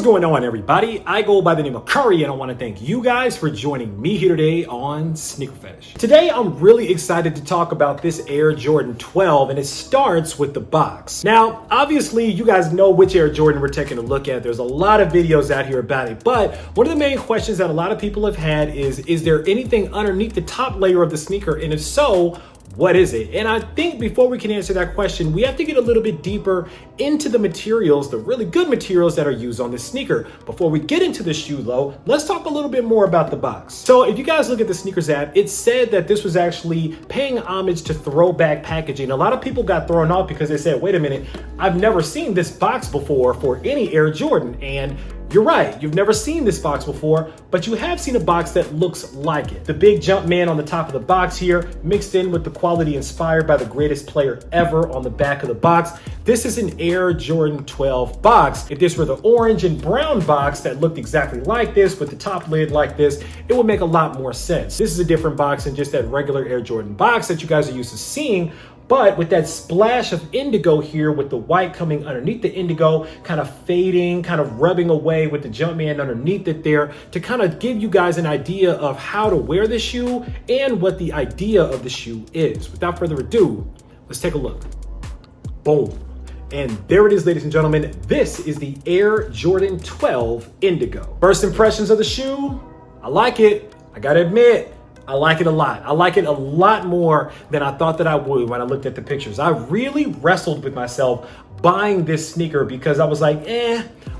What's going on, everybody? I go by the name of Curry, and I want to thank you guys for joining me here today on SneakerPhetish. Today, I'm really excited to talk about this Air Jordan 12, and it starts with the box. Now, obviously, you guys know which Air Jordan we're taking a look at. There's a lot of videos out here about it, but one of the main questions that a lot of people have had is there anything underneath the top layer of the sneaker? And if so, what is it? And I think before we can answer that question, we have to get a little bit deeper into the materials, the really good materials that are used on this sneaker. Before we get into the shoe though, let's talk a little bit more about the box. So if you guys look at the SNKRS app, it said that this was actually paying homage to throwback packaging. A lot of people got thrown off because they said, wait a minute, I've never seen this box before for any Air Jordan. And you're right, you've never seen this box before, but you have seen a box that looks like it. The big jump man on the top of the box here, mixed in with the quality inspired by the greatest player ever on the back of the box. This is an Air Jordan 12 box. If this were the orange and brown box that looked exactly like this with the top lid like this, it would make a lot more sense. This is a different box than just that regular Air Jordan box that you guys are used to seeing. But with that splash of indigo here, with the white coming underneath the indigo, kind of fading, kind of rubbing away with the Jumpman underneath it there, to kind of give you guys an idea of how to wear the shoe and what the idea of the shoe is. Without further ado, let's take a look. Boom. And there it is, ladies and gentlemen. This is the Air Jordan 12 Indigo. First impressions of the shoe, I like it. I gotta admit, I like it a lot. I like it a lot more than I thought that I would when I looked at the pictures. I really wrestled with myself buying this sneaker because I was like,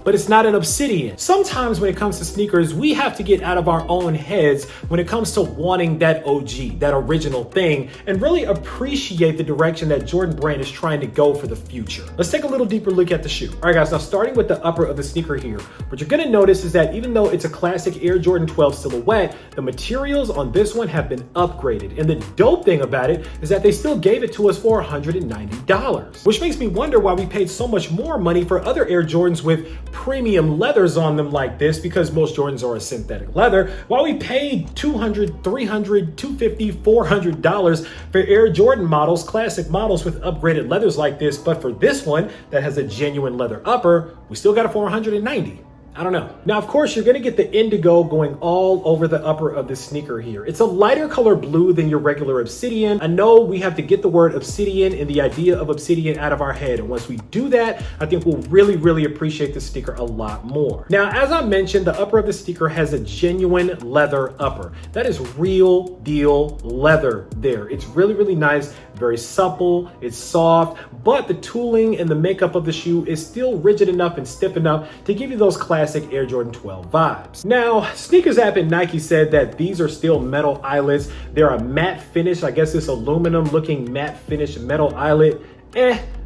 but it's not an Obsidian. Sometimes when it comes to sneakers, we have to get out of our own heads when it comes to wanting that OG, that original thing, and really appreciate the direction that Jordan Brand is trying to go for the future. Let's take a little deeper look at the shoe. All right, guys, now starting with the upper of the sneaker here, what you're gonna notice is that even though it's a classic Air Jordan 12 silhouette, the materials on this one have been upgraded. And the dope thing about it is that they still gave it to us for $190, which makes me wonder why we paid so much more money for other Air Jordans with premium leathers on them like this, because most Jordans are a synthetic leather, while we paid $200, $300, $250, $400 for Air Jordan models, classic models with upgraded leathers like this. But for this one that has a genuine leather upper, we still got it for $190. I don't know. Now, of course, you're gonna get the indigo going all over the upper of the sneaker here. It's a lighter color blue than your regular Obsidian. I know we have to get the word Obsidian and the idea of Obsidian out of our head. And once we do that, I think we'll really, really appreciate the sneaker a lot more. Now, as I mentioned, the upper of the sneaker has a genuine leather upper. That is real deal leather there. It's really, really nice, very supple, it's soft, but the tooling and the makeup of the shoe is still rigid enough and stiff enough to give you those classic Air Jordan 12 vibes. Now, SNKRS app and Nike said that these are still metal eyelets. They're a matte finish. I guess this aluminum looking matte finish metal eyelet.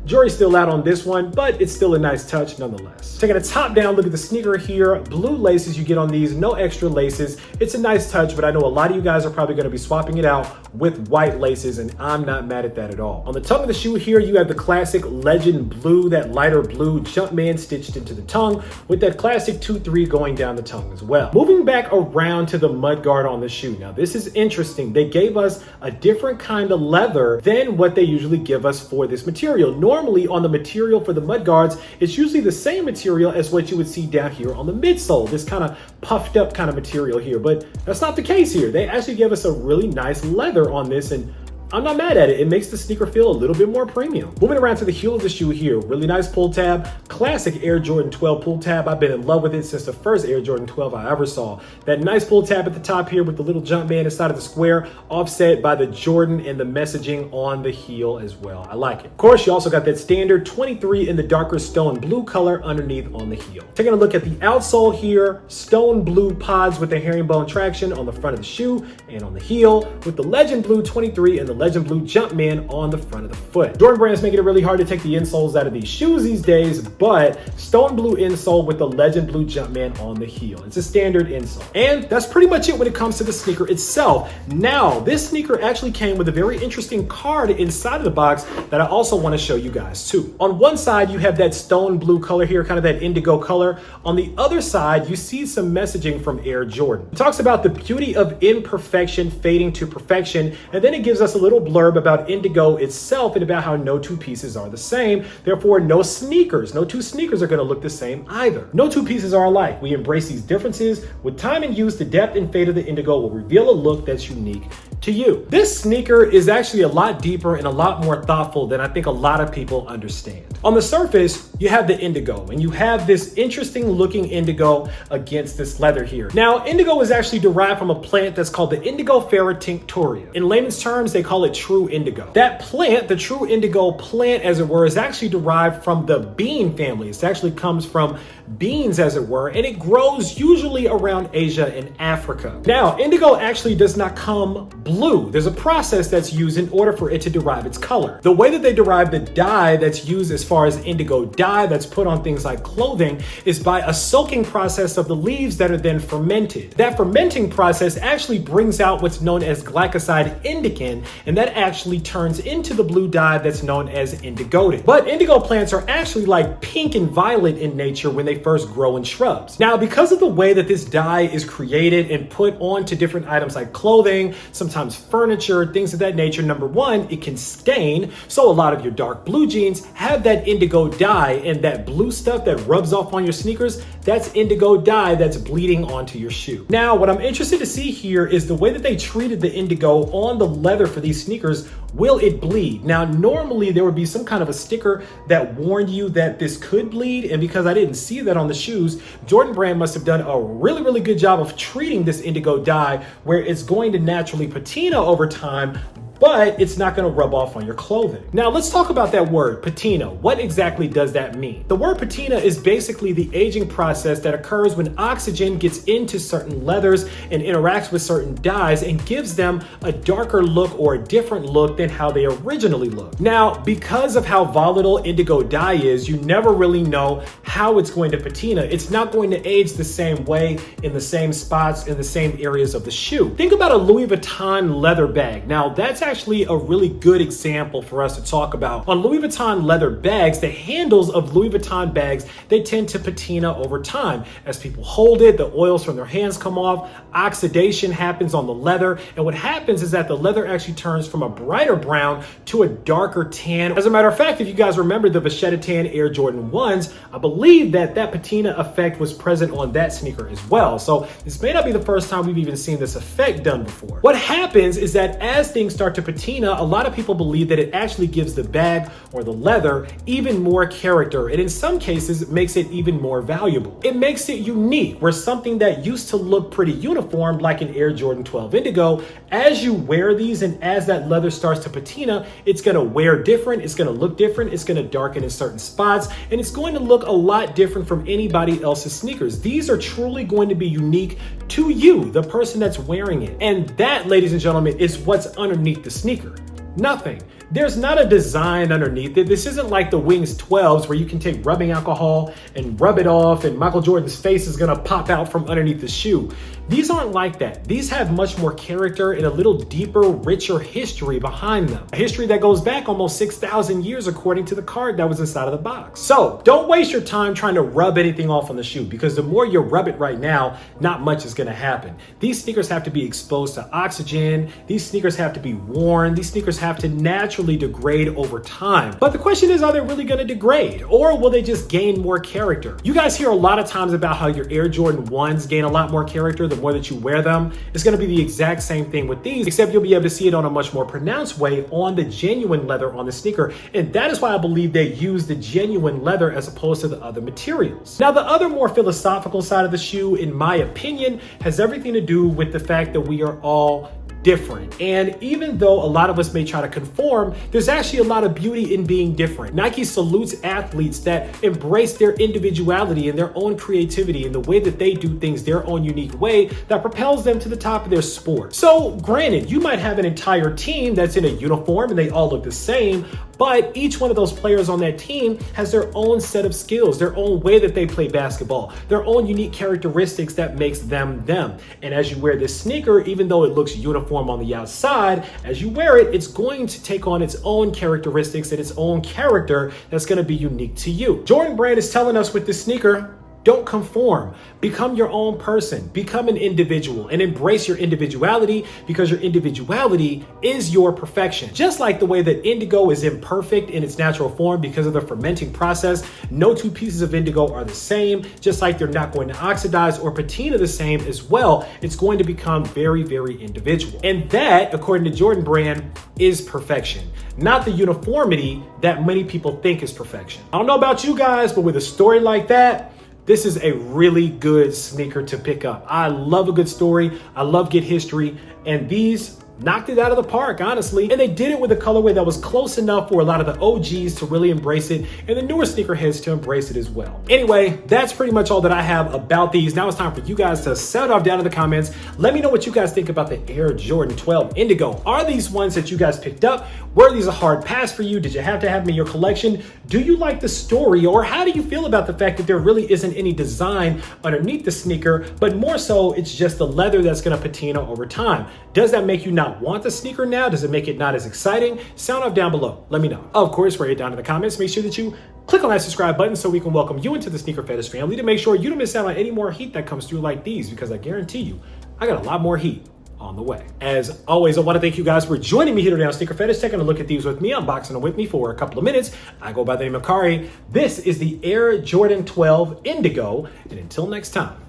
Jury's still out on this one, but it's still a nice touch nonetheless. Taking a top down look at the sneaker here, blue laces you get on these, no extra laces. It's a nice touch, but I know a lot of you guys are probably gonna be swapping it out with white laces, and I'm not mad at that at all. On the tongue of the shoe here, you have the classic legend blue, that lighter blue Jumpman stitched into the tongue with that classic 2-3 going down the tongue as well. Moving back around to the mudguard on the shoe. Now, this is interesting. They gave us a different kind of leather than what they usually give us for this material. Normally on the material for the mudguards, it's usually the same material as what you would see down here on the midsole, this kind of puffed up kind of material here, but that's not the case here. They actually give us a really nice leather on this, and I'm not mad at it. It makes the sneaker feel a little bit more premium. Moving around to the heel of the shoe here, really nice pull tab, classic Air Jordan 12 pull tab. I've been in love with it since the first Air Jordan 12 I ever saw. That nice pull tab at the top here with the little Jumpman inside of the square, offset by the Jordan and the messaging on the heel as well. I like it. Of course, you also got that standard 23 in the darker stone blue color underneath on the heel. Taking a look at the outsole here, stone blue pods with the herringbone traction on the front of the shoe and on the heel, with the legend blue 23 and the legend blue Jumpman on the front of the foot. Jordan Brand is making it really hard to take the insoles out of these shoes these days, but stone blue insole with the legend blue Jumpman on the heel. It's a standard insole. And that's pretty much it when it comes to the sneaker itself. Now, this sneaker actually came with a very interesting card inside of the box that I also want to show you guys too. On one side, you have that stone blue color here, kind of that indigo color. On the other side, you see some messaging from Air Jordan. It talks about the beauty of imperfection fading to perfection, and then it gives us a little blurb about Indigo itself and about how no two pieces are the same. Therefore, no two sneakers are going to look the same either. No two pieces are alike. We embrace these differences. With time and use, the depth and fade of the Indigo will reveal a look that's unique to you. This sneaker is actually a lot deeper and a lot more thoughtful than I think a lot of people understand. On the surface, you have the Indigo, and you have this interesting looking Indigo against this leather here. Now, Indigo is actually derived from a plant that's called the Indigofera tinctoria. In layman's terms, they call it true indigo. That plant, the true indigo plant, as it were, is actually derived from the bean family. It actually comes from beans, as it were, and it grows usually around Asia and Africa. Now, indigo actually does not come blue. There's a process that's used in order for it to derive its color. The way that they derive the dye that's used as far as indigo dye that's put on things like clothing is by a soaking process of the leaves that are then fermented. That fermenting process actually brings out what's known as glycoside indican, and that actually turns into the blue dye that's known as indigotin. But indigo plants are actually like pink and violet in nature when they first grow in shrubs. Now, because of the way that this dye is created and put onto different items like clothing, sometimes furniture, things of that nature, number one, it can stain. So a lot of your dark blue jeans have that indigo dye, and that blue stuff that rubs off on your sneakers, that's indigo dye that's bleeding onto your shoe. Now, what I'm interested to see here is the way that they treated the indigo on the leather for these sneakers. Will it bleed? Now, normally there would be some kind of a sticker that warned you that this could bleed, and because I didn't see that on the shoes, Jordan Brand must have done a really good job of treating this indigo dye where it's going to naturally patina over time, but it's not going to rub off on your clothing. Now, let's talk about that word, patina. What exactly does that mean? The word patina is basically the aging process that occurs when oxygen gets into certain leathers and interacts with certain dyes and gives them a darker look or a different look than how they originally look. Now, because of how volatile indigo dye is, you never really know how it's going to patina. It's not going to age the same way in the same spots, in the same areas of the shoe. Think about a Louis Vuitton leather bag. Now, that's actually a really good example for us to talk about. On Louis Vuitton leather bags, the handles of Louis Vuitton bags, they tend to patina over time. As people hold it, the oils from their hands come off, oxidation happens on the leather, and what happens is that the leather actually turns from a brighter brown to a darker tan. As a matter of fact, if you guys remember the Vachetta Tan Air Jordan 1s, I believe that patina effect was present on that sneaker as well. So this may not be the first time we've even seen this effect done before. What happens is that as things start to patina, a lot of people believe that it actually gives the bag or the leather even more character, and in some cases it makes it even more valuable. It makes it unique, where something that used to look pretty uniform like an Air Jordan 12 Indigo, as you wear these and as that leather starts to patina, it's going to wear different, it's going to look different, it's going to darken in certain spots, and it's going to look a lot different from anybody else's sneakers. These are truly going to be unique to you, the person that's wearing it. And that, ladies and gentlemen, is what's underneath the sneaker. Nothing. There's not a design underneath it. This isn't like the Wings 12s where you can take rubbing alcohol and rub it off and Michael Jordan's face is gonna pop out from underneath the shoe. These aren't like that. These have much more character and a little deeper, richer history behind them. A history that goes back almost 6,000 years according to the card that was inside of the box. So don't waste your time trying to rub anything off on the shoe, because the more you rub it right now, not much is gonna happen. These sneakers have to be exposed to oxygen. These sneakers have to be worn. These sneakers have to naturally degrade over time. But the question is, are they really gonna degrade, or will they just gain more character? You guys hear a lot of times about how your Air Jordan 1s gain a lot more character the more that you wear them. It's going to be the exact same thing with these, except you'll be able to see it on a much more pronounced way on the genuine leather on the sneaker. And that is why I believe they use the genuine leather as opposed to the other materials. Now, the other more philosophical side of the shoe, in my opinion, has everything to do with the fact that we are all different. And even though a lot of us may try to conform, there's actually a lot of beauty in being different. Nike salutes athletes that embrace their individuality and their own creativity and the way that they do things their own unique way that propels them to the top of their sport. So granted, you might have an entire team that's in a uniform and they all look the same, but each one of those players on that team has their own set of skills, their own way that they play basketball, their own unique characteristics that makes them them. And as you wear this sneaker, even though it looks uniform on the outside, as you wear it, it's going to take on its own characteristics and its own character that's going to be unique to you. Jordan Brand is telling us with this sneaker, Don't conform. Become your own person. Become an individual and embrace your individuality, because your individuality is your perfection. Just like the way that indigo is imperfect in its natural form because of the fermenting process, no two pieces of indigo are the same. Just like they're not going to oxidize or patina the same as well, it's going to become very, very individual. And that, according to Jordan Brand, is perfection, not the uniformity that many people think is perfection. I don't know about you guys, but with a story like that, this is a really good sneaker to pick up. I love a good story. I love good history. And these knocked it out of the park, honestly. And they did it with a colorway that was close enough for a lot of the OGs to really embrace it and the newer sneakerheads to embrace it as well. Anyway, that's pretty much all that I have about these. Now it's time for you guys to sound off down in the comments. Let me know what you guys think about the Air Jordan 12 Indigo. Are these ones that you guys picked up? Were these a hard pass for you? Did you have to have them in your collection? Do you like the story, or how do you feel about the fact that there really isn't any design underneath the sneaker, but more so it's just the leather that's gonna patina over time? Does that make you not want the sneaker now? Does it make it not as exciting? Sound off down below. Let me know. Of course, write it down in the comments. Make sure that you click on that subscribe button so we can welcome you into the Sneaker Fetish family, to make sure you don't miss out on any more heat that comes through like these, because I guarantee you, I got a lot more heat on the way. As always, I want to thank you guys for joining me here today on Sneaker Fetish, taking a look at these with me, unboxing them with me for a couple of minutes. I go by the name of Kari. This is the Air Jordan 12 Indigo, and until next time,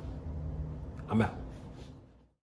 I'm out.